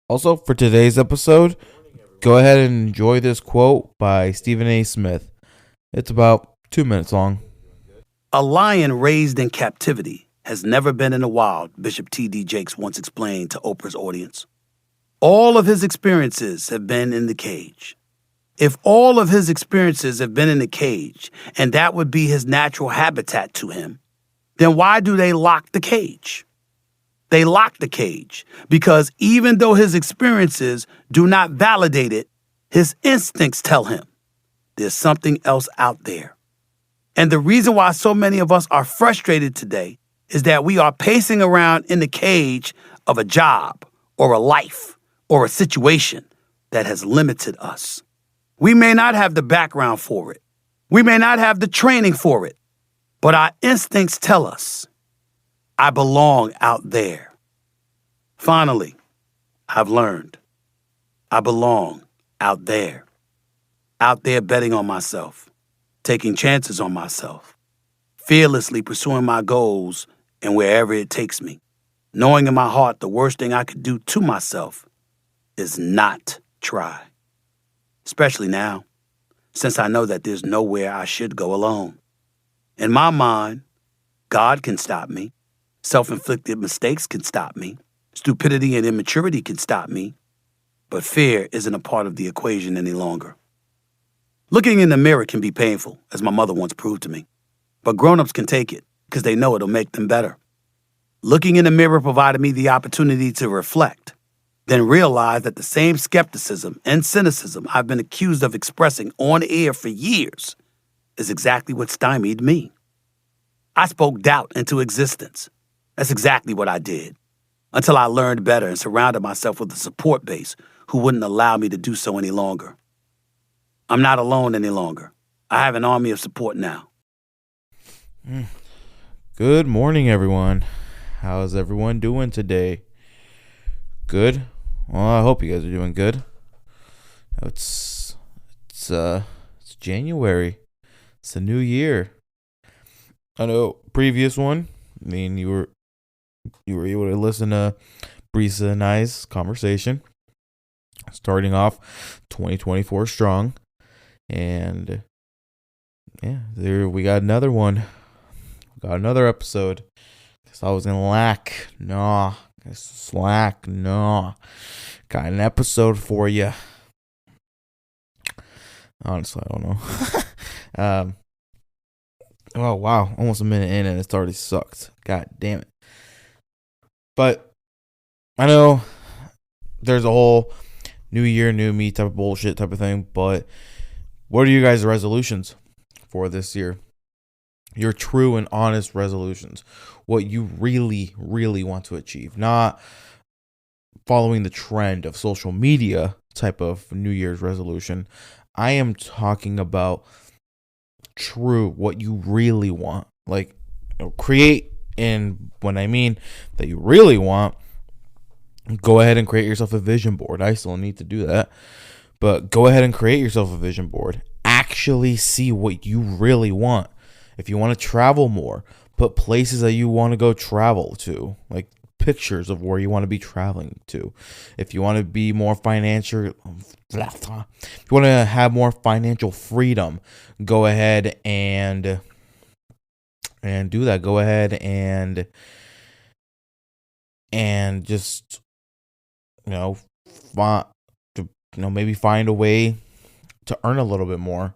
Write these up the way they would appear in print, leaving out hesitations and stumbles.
Also, for today's episode, go ahead and enjoy this quote by Stephen A. Smith. It's about 2 minutes long. A lion raised in captivity has never been in the wild, Bishop T.D. Jakes once explained to Oprah's audience. All of his experiences have been in the cage. If all of his experiences have been in the cage, and that would be his natural habitat to him, then why do they lock the cage? They lock the cage because even though his experiences do not validate it, his instincts tell him there's something else out there. And the reason why so many of us are frustrated today is that we are pacing around in the cage of a job or a life or a situation that has limited us. We may not have the background for it. We may not have the training for it, but our instincts tell us, I belong out there. Finally, I've learned I belong out there betting on myself, taking chances on myself, fearlessly pursuing my goals and wherever it takes me, knowing in my heart the worst thing I could do to myself is not try. Especially now, since I know that there's nowhere I should go alone. In my mind, God can stop me. Self-inflicted mistakes can stop me. Stupidity and immaturity can stop me. But fear isn't a part of the equation any longer. Looking in the mirror can be painful, as my mother once proved to me. But grown-ups can take it because they know it'll make them better. Looking in the mirror provided me the opportunity to reflect, then realize that the same skepticism and cynicism I've been accused of expressing on air for years is exactly what stymied me. I spoke doubt into existence. That's exactly what I did, until I learned better and surrounded myself with a support base who wouldn't allow me to do so any longer. I'm not alone any longer. I have an army of support now. Good morning, everyone. How's everyone doing today? Good? Well, I hope you guys are doing good. It's January. It's a new year. I know previous one. I mean, you were able to listen to Brisa and I's conversation. Starting off 2024 strong. And yeah, there we got another one. We got another episode. Guess I was in lack. Nah. Slack. Nah. Got an episode for you. Honestly, I don't know. Oh, wow. Almost a minute in and it's already sucked. God damn it. But I know there's a whole new year, new me type of bullshit type of thing. But what are you guys' resolutions for this year? Your true and honest resolutions. What you really, really want to achieve. Not following the trend of social media type of New Year's resolution. I am talking about true, what you really want. Like, create, and when I mean that you really want, go ahead and create yourself a vision board. I still need to do that. But go ahead and create yourself a vision board. Actually see what you really want. If you want to travel more, put places that you want to go travel to, like pictures of where you want to be traveling to. If you want to be more financial, if you want to have more financial freedom, go ahead and do that. Go ahead and just maybe find a way to earn a little bit more,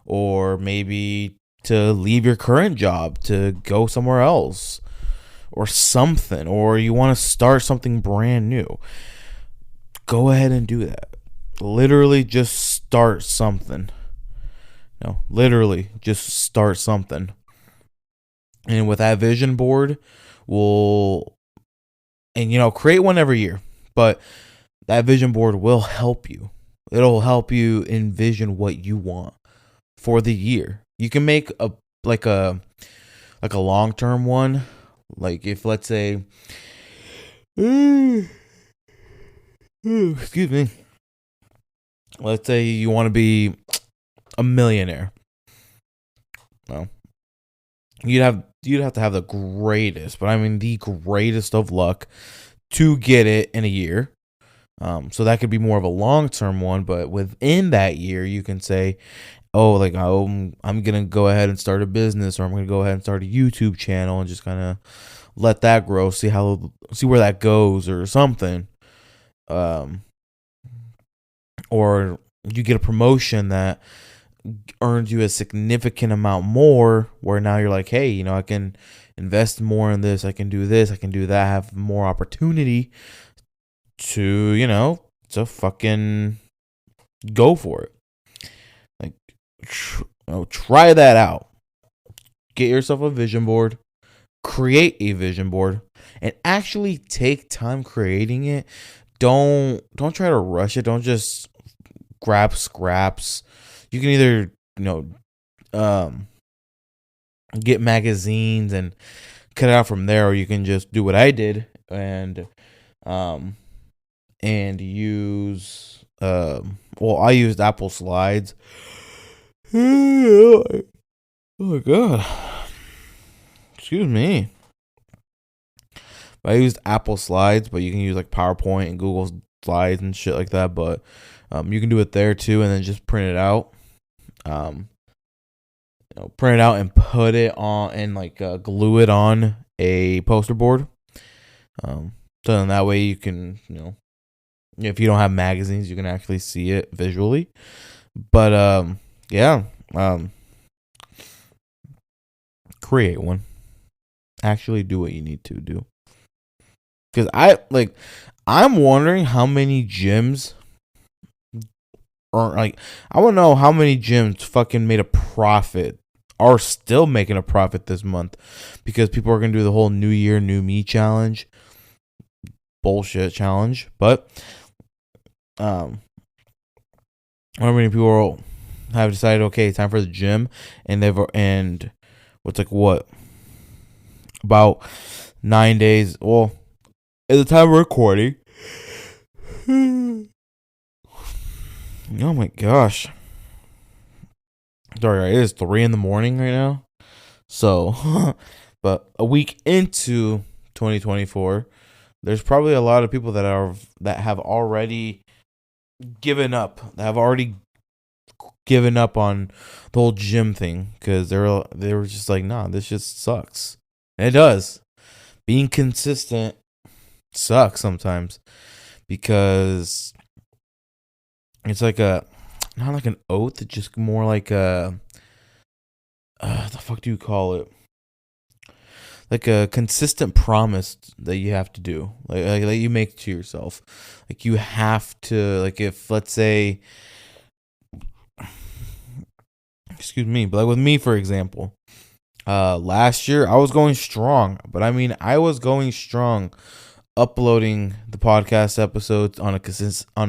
or maybe to leave your current job to go somewhere else or something, or you want to start something brand new. Go ahead and do that. Literally just start something. Literally just start something. And with that vision board, create one every year, but that vision board will help you. It'll help you envision what you want for the year. You can make a long-term one. Like if, let's say, excuse me, let's say you want to be a millionaire. Well, you'd have to have the greatest, but I mean the greatest of luck to get it in a year. So that could be more of a long-term one, but within that year, you can say, oh, like, I'm going to go ahead and start a business, or I'm going to go ahead and start a YouTube channel and just kind of let that grow, see where that goes or something. Or you get a promotion that earns you a significant amount more, where now you're like, hey, I can invest more in this, I can do this, I can do that, have more opportunity to fucking go for it. Like, try that out. Get yourself a vision board, create a vision board, and actually take time creating it. Don't try to rush it. Don't just grab scraps. You can either get magazines and cut it out from there, or you can just do what I did and use I used Apple Slides. Oh my god, excuse me. I used Apple Slides, but you can use like PowerPoint and Google Slides and shit like that. But you can do it there too, and then just print it out. Print it out and put it on and glue it on a poster board. So then that way you can, if you don't have magazines, you can actually see it visually. But create one. Actually do what you need to do. Because I'm wondering how many gyms I want to know how many gyms fucking made a profit, are still making a profit this month, because people are going to do the whole New Year, New Me challenge. Bullshit challenge. But how many people have decided, okay, time for the gym, and what's about 9 days, well, at the time of recording, oh my gosh, sorry, it is 3 a.m. right now. So but a week into 2024, there's probably a lot of people that have already given up on the whole gym thing, because they were just like, nah, this just sucks. And it does. Being consistent sucks sometimes, because it's like not like an oath, it's just more like the fuck do you call it? Like a consistent promise that you have to do, like you make to yourself. Like you have to, like, if let's say, excuse me, but like with me, for example, last year I was going strong, but I mean I was going strong uploading the podcast episodes on a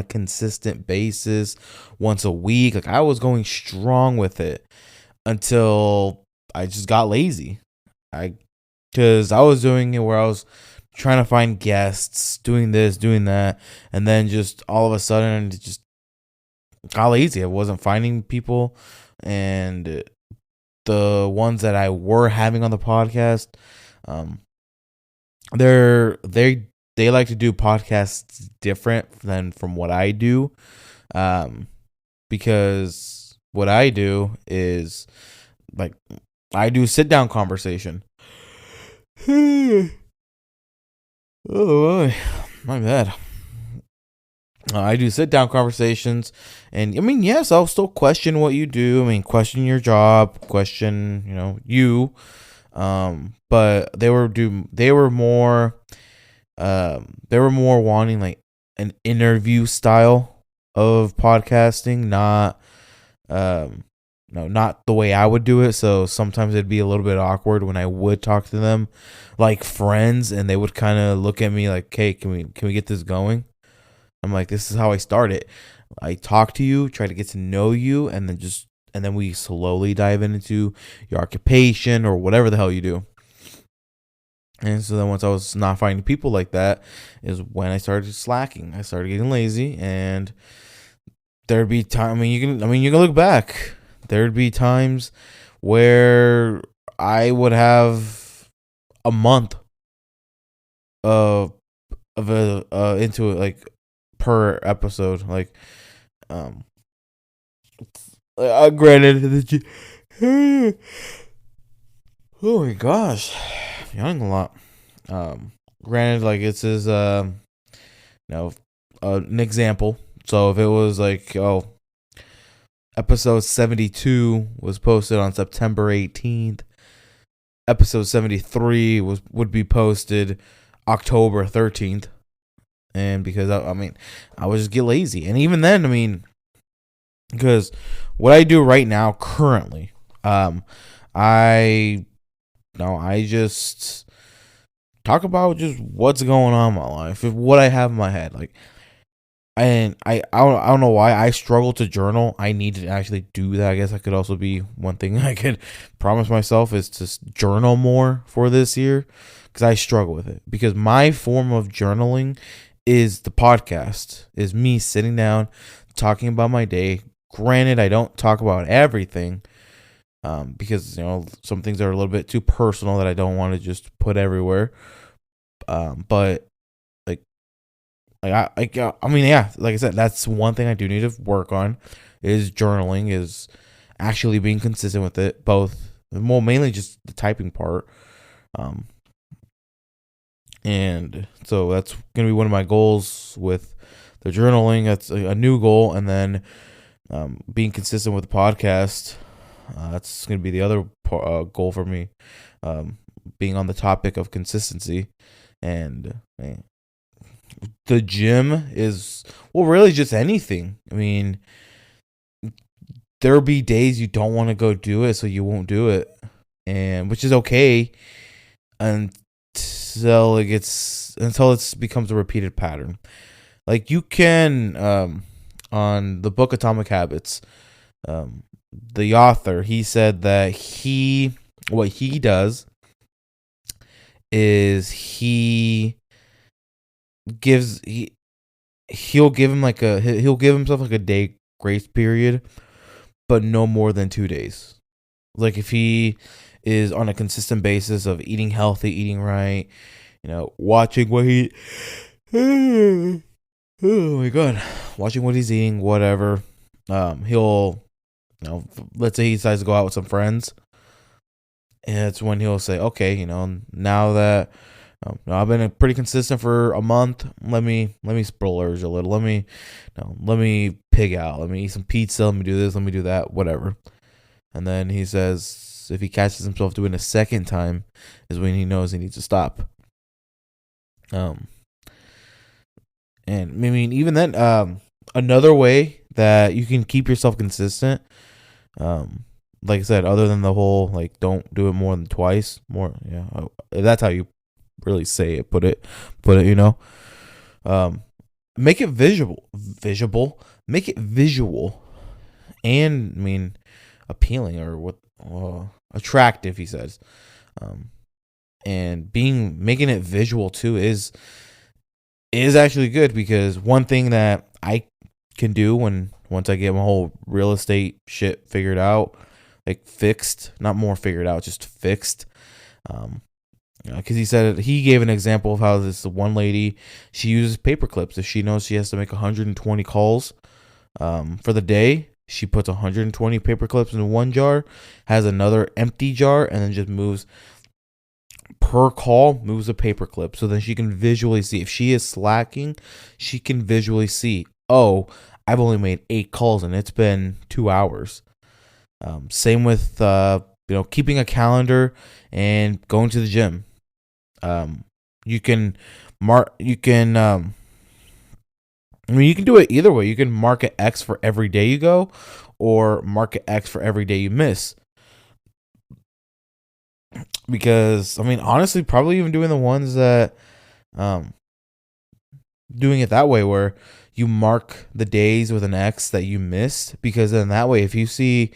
consistent basis once a week. Like I was going strong with it until I just got lazy. Because I was doing it where I was trying to find guests, doing this, doing that, and then just all of a sudden it just got lazy. I wasn't finding people, and the ones that I were having on the podcast, they like to do podcasts different than from what I do, because what I do is like I do sit down conversation. Oh boy, my bad. I do sit down conversations, and I mean, yes, I'll still question what you do. I mean, question your job, question, you. But they were more wanting like an interview style of podcasting, not no, not the way I would do it. So sometimes it'd be a little bit awkward when I would talk to them like friends, and they would kind of look at me like, "Hey, can we get this going?" I'm like, "This is how I start it. I talk to you, try to get to know you, and then we slowly dive into your occupation or whatever the hell you do." And so then once I was not finding people like that is when I started slacking. I started getting lazy, and there'd be time. You can look back. There'd be times where I would have a month into like per episode. Like, granted, oh my gosh, I'm yawning a lot. Granted, like it's his, an example. So if it was like, episode 72 was posted on September 18th. Episode 73 would be posted October 13th. And because I would just get lazy. And even then, because what I do right now currently, I just talk about just what's going on in my life, what I have in my head, like. And I don't know why I struggle to journal. I need to actually do that. I guess that could also be one thing I could promise myself is to journal more for this year, because I struggle with it. Because my form of journaling is the podcast, is me sitting down talking about my day. Granted, I don't talk about everything, because some things are a little bit too personal that I don't want to just put everywhere. But like I said, that's one thing I do need to work on, is journaling, is actually being consistent with it, mainly just the typing part. And so that's going to be one of my goals with the journaling. That's a new goal. And then being consistent with the podcast, that's going to be the other goal for me, being on the topic of consistency. And the gym is, well, really just anything. There'll be days you don't want to go do it, so you won't do it, and which is okay until it becomes a repeated pattern. Like you can, on the book Atomic Habits, the author, he said that what he does is he'll give himself like a day grace period, but no more than 2 days. Like if he is on a consistent basis of eating healthy, eating right, watching what he oh my god, watching what he's eating, whatever. He'll let's say he decides to go out with some friends, and it's when he'll say, okay, now that I've been pretty consistent for a month, let me splurge a little. Let me pig out. Let me eat some pizza. Let me do this. Let me do that. Whatever. And then he says if he catches himself doing it a second time is when he knows he needs to stop. And even then, another way that you can keep yourself consistent, like I said, other than the whole like don't do it more than twice, that's how you really say it, put it, make it make it visual, and appealing, or attractive, he says, and making it visual too is actually good, because one thing that I can do once I get my whole real estate shit figured out, like fixed, not more figured out, just fixed, because he gave an example of how this one lady, she uses paper clips. If she knows she has to make 120 calls for the day, she puts 120 paper clips in one jar, has another empty jar, and then just moves per call, moves a paper clip, so then she can visually see. If she is slacking, she can visually see, oh, I've only made 8 calls and it's been 2 hours. Same with keeping a calendar and going to the gym. You can do it either way. You can mark it X for every day you go, or mark it X for every day you miss. Because honestly, probably even doing the ones that doing it that way, where you mark the days with an X that you missed, because then that way, if you see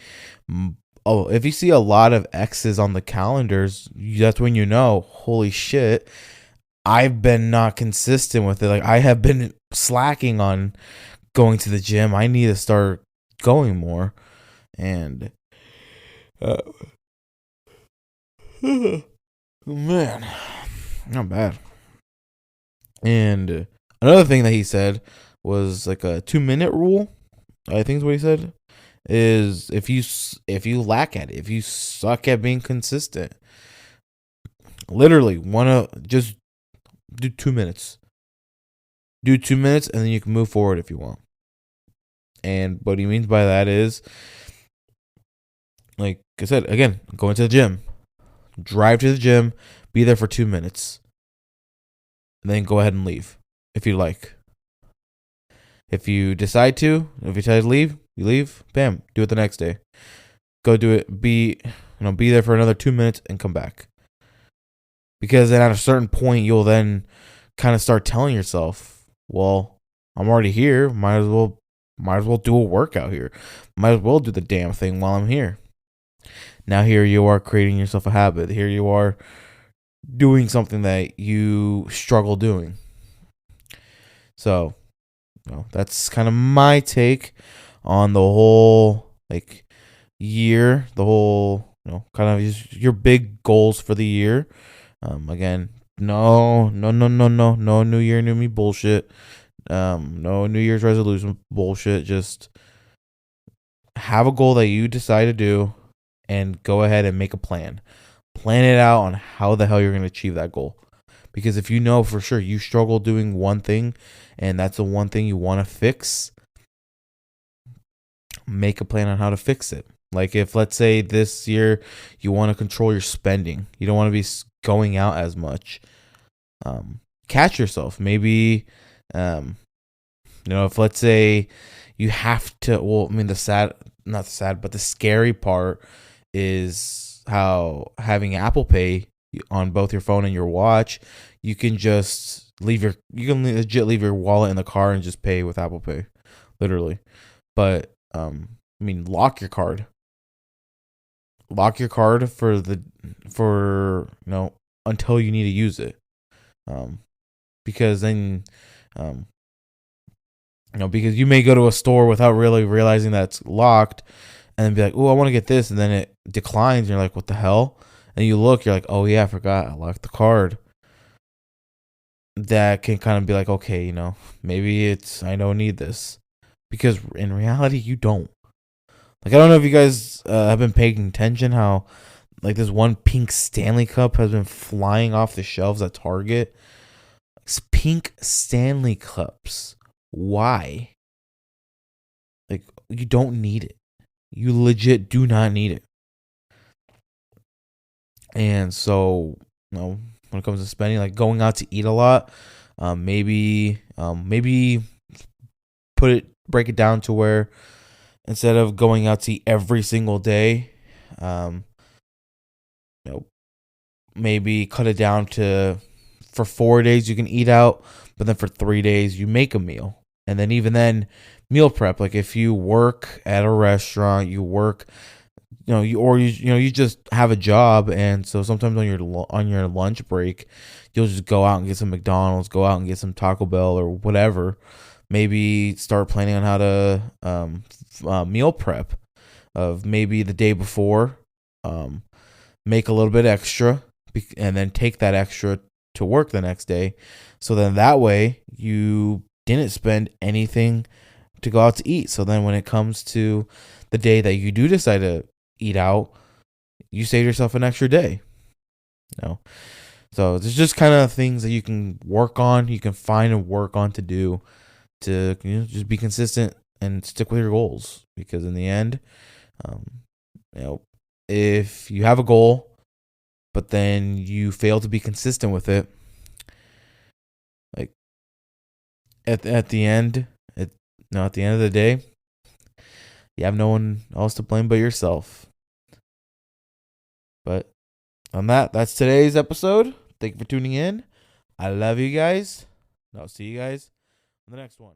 a lot of X's on the calendars, that's when holy shit, I've been not consistent with it. Like, I have been slacking on going to the gym. I need to start going more. And man, not bad. And another thing that he said was like a 2-minute rule. I think is what he said. Is if you lack at it, if you suck at being consistent, literally wanna just do 2 minutes. Do 2 minutes and then you can move forward if you want. And what he means by that is, like I said, again, going to the gym. Drive to the gym, be there for 2 minutes, and then go ahead and leave if you like. If you decide to leave, you leave. Bam, do it the next day. Go do it. Be there for another 2 minutes and come back. Because then at a certain point, you'll then kind of start telling yourself, "Well, I'm already here. Might as well do a workout here. Might as well do the damn thing while I'm here." Now here you are creating yourself a habit. Here you are doing something that you struggle doing. So, that's kind of my take on the whole year, the whole kind of just your big goals for the year. Again, no New Year, new me bullshit. No New Year's resolution bullshit. Just have a goal that you decide to do, and go ahead and make a plan. Plan it out on how the hell you're going to achieve that goal. Because if you know for sure you struggle doing one thing, and that's the one thing you want to fix, make a plan on how to fix it. Like if, let's say, this year you want to control your spending, you don't want to be going out as much. Catch yourself. Maybe, if let's say you have to. Well, I mean, not sad, but the scary part is how having Apple Pay on both your phone and your watch, you can just legit leave your wallet in the car and just pay with Apple Pay, literally. But lock your card. Lock your card for until you need to use it. Because then because you may go to a store without really realizing that it's locked, and then be like, "Oh, I want to get this," and then it declines. And you're like, "What the hell?" And you look, you're like, "Oh yeah, I forgot I locked the card." That can kind of be like, okay, maybe I don't need this, because in reality you don't. Like, I don't know if you guys have been paying attention how this one pink Stanley Cup has been flying off the shelves at Target. It's pink Stanley Cups. Why? You don't need it. You legit do not need it. And so, when it comes to spending, going out to eat a lot, maybe break it down to where instead of going out to eat every single day, maybe cut it down to, for 4 days you can eat out, but then for 3 days you make a meal. And then even then, meal prep. Like if you work at a restaurant, you work, you just have a job, and so sometimes on your lunch break, you'll just go out and get some McDonald's, go out and get some Taco Bell or whatever. Maybe start planning on how to meal prep of maybe the day before, make a little bit extra, and then take that extra to work the next day. So then that way you didn't spend anything to go out to eat. So then when it comes to the day that you do decide to eat out, you save yourself an extra day. So there's just kind of things that you can work on, you can find and work on to do to just be consistent and stick with your goals. Because in the end, if you have a goal but then you fail to be consistent with it, at the end of the day, you have no one else to blame but yourself. But on that's today's episode. Thank you for tuning in. I love you guys. I'll see you guys on the next one.